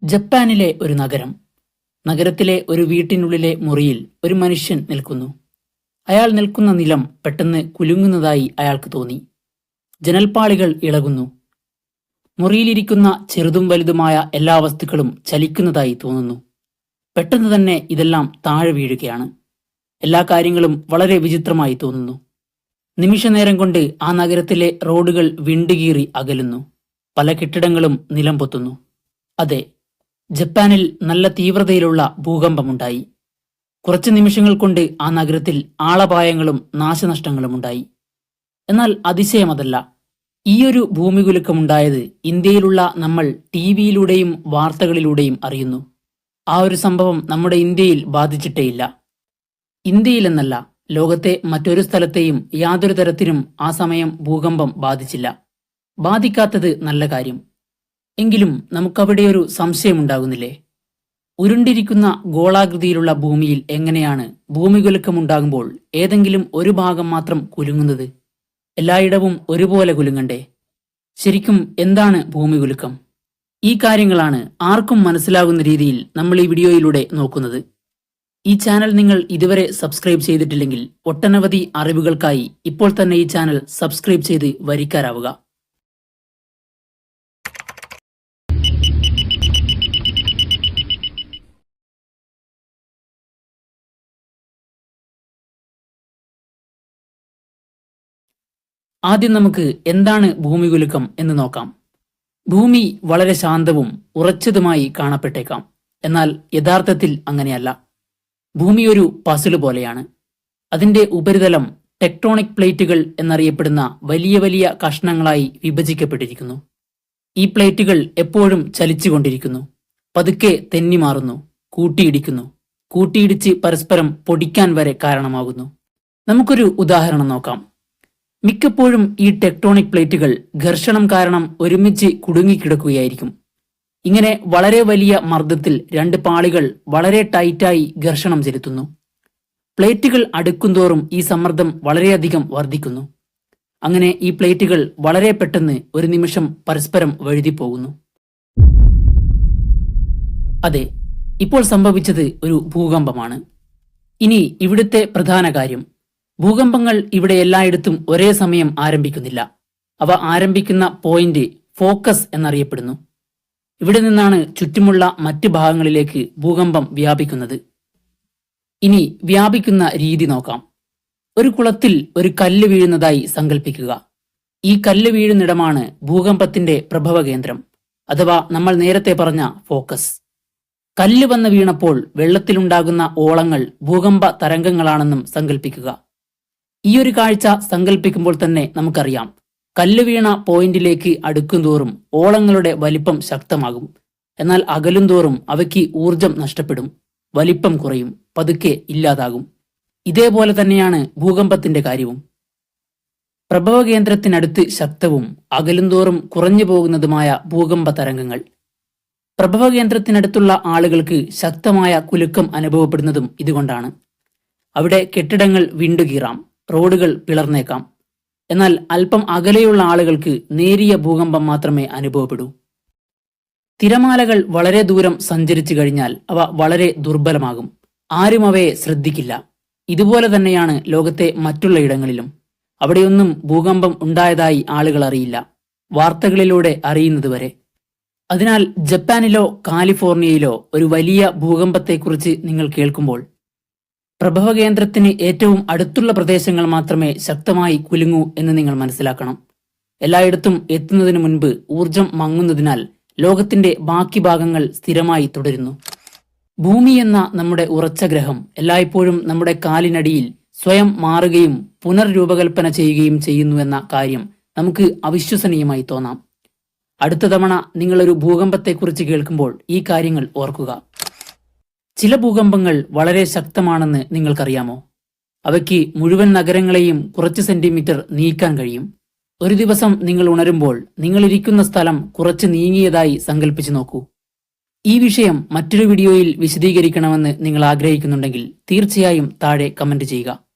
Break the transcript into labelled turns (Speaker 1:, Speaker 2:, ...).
Speaker 1: ജപ്പാനിലെ ഒരു നഗരം. നഗരത്തിലെ ഒരു വീട്ടിനുള്ളിലെ മുറിയിൽ ഒരു മനുഷ്യൻ നിൽക്കുന്നു. അയാൾ നിൽക്കുന്ന നിലം പെട്ടെന്ന് കുലുങ്ങുന്നതായി അയാൾക്ക് തോന്നി. ജനൽപ്പാളികൾ ഇളകുന്നു. മുറിയിലിരിക്കുന്ന ചെറുതും വലുതുമായ എല്ലാ വസ്തുക്കളും ചലിക്കുന്നതായി തോന്നുന്നു. പെട്ടെന്ന് തന്നെ ഇതെല്ലാം താഴെ വീഴുകയാണ്. എല്ലാ കാര്യങ്ങളും വളരെ വിചിത്രമായി തോന്നുന്നു. നിമിഷനേരം കൊണ്ട് ആ നഗരത്തിലെ റോഡുകൾ വിണ്ടുകീറി അകലുന്നു. പല കെട്ടിടങ്ങളും നിലം പൊത്തുന്നു. അതെ, ജപ്പാനിൽ നല്ല തീവ്രതയിലുള്ള ഭൂകമ്പമുണ്ടായി. കുറച്ച് നിമിഷങ്ങൾ കൊണ്ട് ആ നഗരത്തിൽ ആളപായങ്ങളും നാശനഷ്ടങ്ങളും ഉണ്ടായി. എന്നാൽ അതിശയമതല്ല, ഈയൊരു ഭൂമികുലുക്കമുണ്ടായത് ഇന്ത്യയിലുള്ള നമ്മൾ ടിവിയിലൂടെയും വാർത്തകളിലൂടെയും അറിയുന്നു. ആ ഒരു സംഭവം നമ്മുടെ ഇന്ത്യയിൽ ബാധിച്ചിട്ടേയില്ല. ഇന്ത്യയിലെന്നല്ല, ലോകത്തെ മറ്റൊരു സ്ഥലത്തെയും യാതൊരു തരത്തിലും ആ സമയം ഭൂകമ്പം ബാധിച്ചില്ല. ബാധിക്കാത്തത് നല്ല കാര്യം. എങ്കിലും നമുക്കവിടെയൊരു സംശയമുണ്ടാകുന്നില്ലേ? ഉരുണ്ടിരിക്കുന്ന ഗോളാകൃതിയിലുള്ള ഭൂമിയിൽ എങ്ങനെയാണ് ഭൂമികുലുക്കമുണ്ടാകുമ്പോൾ ഏതെങ്കിലും ഒരു ഭാഗം മാത്രം കുലുങ്ങുന്നത്? എല്ലായിടവും ഒരുപോലെ കുലുങ്ങണ്ടേ? ശരിക്കും എന്താണ് ഭൂമികുലുക്കം? ഈ കാര്യങ്ങളാണ് ആർക്കും മനസ്സിലാകുന്ന രീതിയിൽ നമ്മൾ ഈ വീഡിയോയിലൂടെ നോക്കുന്നത്. ഈ ചാനൽ നിങ്ങൾ ഇതുവരെ സബ്സ്ക്രൈബ് ചെയ്തിട്ടില്ലെങ്കിൽ ഒട്ടനവധി അറിവുകൾക്കായി ഇപ്പോൾ തന്നെ ഈ ചാനൽ സബ്സ്ക്രൈബ് ചെയ്ത് വരിക്കാരാവുക. ആദ്യം നമുക്ക് എന്താണ് ഭൂമികുലുക്കം എന്ന് നോക്കാം. ഭൂമി വളരെ ശാന്തവും ഉറച്ചതുമായി കാണപ്പെട്ടേക്കാം. എന്നാൽ യഥാർത്ഥത്തിൽ അങ്ങനെയല്ല. ഭൂമി ഒരു പസില് പോലെയാണ്. അതിന്റെ ഉപരിതലം ടെക്ടോണിക് പ്ലേറ്റുകൾ എന്നറിയപ്പെടുന്ന വലിയ വലിയ കഷ്ണങ്ങളായി വിഭജിക്കപ്പെട്ടിരിക്കുന്നു. ഈ പ്ലേറ്റുകൾ എപ്പോഴും ചലിച്ചുകൊണ്ടിരിക്കുന്നു. പതുക്കെ തെന്നിമാറുന്നു, കൂട്ടിയിടിക്കുന്നു. കൂട്ടിയിടിച്ച് പരസ്പരം പൊടിക്കാൻ വരെ കാരണമാകുന്നു. നമുക്കൊരു ഉദാഹരണം നോക്കാം. മിക്കപ്പോഴും ഈ ടെക്ടോണിക് പ്ലേറ്റുകൾ ഘർഷണം കാരണം ഒരുമിച്ച് കുടുങ്ങിക്കിടക്കുകയായിരിക്കും. ഇങ്ങനെ വളരെ വലിയ മർദ്ദത്തിൽ രണ്ട് പാളികൾ വളരെ ടൈറ്റായി ഘർഷണം ചെലുത്തുന്നു. പ്ലേറ്റുകൾ അടുക്കുന്തോറും ഈ സമ്മർദ്ദം വളരെയധികം വർദ്ധിക്കുന്നു. അങ്ങനെ ഈ പ്ലേറ്റുകൾ വളരെ പെട്ടെന്ന് ഒരു നിമിഷം പരസ്പരം വഴുതിപ്പോകുന്നു. അതെ, ഇപ്പോൾ സംഭവിച്ചത് ഒരു ഭൂകമ്പമാണ്. ഇനി ഇവിടുത്തെ പ്രധാന കാര്യം, ഭൂകമ്പങ്ങൾ ഇവിടെ എല്ലായിടത്തും ഒരേ സമയം ആരംഭിക്കുന്നില്ല. അവ ആരംഭിക്കുന്ന പോയിന്റ് ഫോക്കസ് എന്നറിയപ്പെടുന്നു. ഇവിടെ നിന്നാണ് ചുറ്റുമുള്ള മറ്റ് ഭാഗങ്ങളിലേക്ക് ഭൂകമ്പം വ്യാപിക്കുന്നത്. ഇനി വ്യാപിക്കുന്ന രീതി നോക്കാം. ഒരു കുളത്തിൽ ഒരു കല്ല് വീഴുന്നതായി സങ്കല്പിക്കുക. ഈ കല്ല് വീഴുന്നിടമാണ് ഭൂകമ്പത്തിന്റെ പ്രഭവ കേന്ദ്രം, അഥവാ നമ്മൾ നേരത്തെ പറഞ്ഞ ഫോക്കസ്. കല്ല് വന്ന് വീണപ്പോൾ വെള്ളത്തിലുണ്ടാകുന്ന ഓളങ്ങൾ ഭൂകമ്പ തരംഗങ്ങളാണെന്നും സങ്കല്പിക്കുക. ഈയൊരു കാഴ്ച സങ്കല്പിക്കുമ്പോൾ തന്നെ നമുക്കറിയാം, കല്ല് വീണ പോയിന്റിലേക്ക് അടുക്കുംതോറും ഓളങ്ങളുടെ വലിപ്പം ശക്തമാകും. എന്നാൽ അകലുംതോറും അവയ്ക്ക് ഊർജം നഷ്ടപ്പെടും, വലിപ്പം കുറയും, പതുക്കെ ഇല്ലാതാകും. ഇതേപോലെ തന്നെയാണ് ഭൂകമ്പത്തിന്റെ കാര്യവും. പ്രഭവകേന്ദ്രത്തിനടുത്ത് ശക്തവും അകലുംതോറും കുറഞ്ഞു പോകുന്നതുമായ ഭൂകമ്പ തരംഗങ്ങൾ. പ്രഭവകേന്ദ്രത്തിനടുത്തുള്ള ആളുകൾക്ക് ശക്തമായ കുലുക്കം അനുഭവപ്പെടുന്നതും ഇതുകൊണ്ടാണ്. അവിടെ കെട്ടിടങ്ങൾ വിണ്ടുകീറാം, റോഡുകൾ പിളർന്നേക്കാം. എന്നാൽ അല്പം അകലെയുള്ള ആളുകൾക്ക് നേരിയ ഭൂകമ്പം മാത്രമേ അനുഭവപ്പെടൂ. തിരമാലകൾ വളരെ ദൂരം സഞ്ചരിച്ചു കഴിഞ്ഞാൽ അവ വളരെ ദുർബലമാകും. ആരും അവയെ ശ്രദ്ധിക്കില്ല. ഇതുപോലെ തന്നെയാണ് ലോകത്തെ മറ്റുള്ള ഇടങ്ങളിലും. അവിടെയൊന്നും ഭൂകമ്പം ഉണ്ടായതായി ആളുകൾ അറിയില്ല, വാർത്തകളിലൂടെ അറിയുന്നതുവരെ. അതിനാൽ ജപ്പാനിലോ കാലിഫോർണിയയിലോ ഒരു വലിയ ഭൂകമ്പത്തെക്കുറിച്ച് നിങ്ങൾ കേൾക്കുമ്പോൾ പ്രഭവകേന്ദ്രത്തിന് ഏറ്റവും അടുത്തുള്ള പ്രദേശങ്ങൾ മാത്രമേ ശക്തമായി കുലുങ്ങൂ എന്ന് നിങ്ങൾ മനസ്സിലാക്കണം. എല്ലായിടത്തും എത്തുന്നതിന് മുൻപ് ഊർജം മങ്ങുന്നതിനാൽ ലോകത്തിന്റെ ബാക്കി ഭാഗങ്ങൾ സ്ഥിരമായി തുടരുന്നു. ഭൂമി എന്ന നമ്മുടെ ഉറച്ച ഗ്രഹം എല്ലായ്പ്പോഴും നമ്മുടെ കാലിനടിയിൽ സ്വയം മാറുകയും പുനർരൂപകൽപ്പന ചെയ്യുകയും ചെയ്യുന്നുവെന്ന കാര്യം നമുക്ക് അവിശ്വസനീയമായി തോന്നാം. അടുത്ത തവണ നിങ്ങളൊരു ഭൂകമ്പത്തെക്കുറിച്ച് കേൾക്കുമ്പോൾ ഈ കാര്യങ്ങൾ ഓർക്കുക. ചില ഭൂകമ്പങ്ങൾ വളരെ ശക്തമാണെന്ന് നിങ്ങൾക്കറിയാമോ? അവയ്ക്ക് മുഴുവൻ നഗരങ്ങളെയും കുറച്ച് സെന്റിമീറ്റർ നീക്കാൻ കഴിയും. ഒരു ദിവസം നിങ്ങൾ ഉണരുമ്പോൾ നിങ്ങളിരിക്കുന്ന സ്ഥലം കുറച്ച് നീങ്ങിയതായി സങ്കല്പിച്ചു നോക്കൂ. ഈ വിഷയം മറ്റൊരു വീഡിയോയിൽ വിശദീകരിക്കണമെന്ന് നിങ്ങൾ ആഗ്രഹിക്കുന്നുണ്ടെങ്കിൽ തീർച്ചയായും താഴെ കമന്റ് ചെയ്യുക.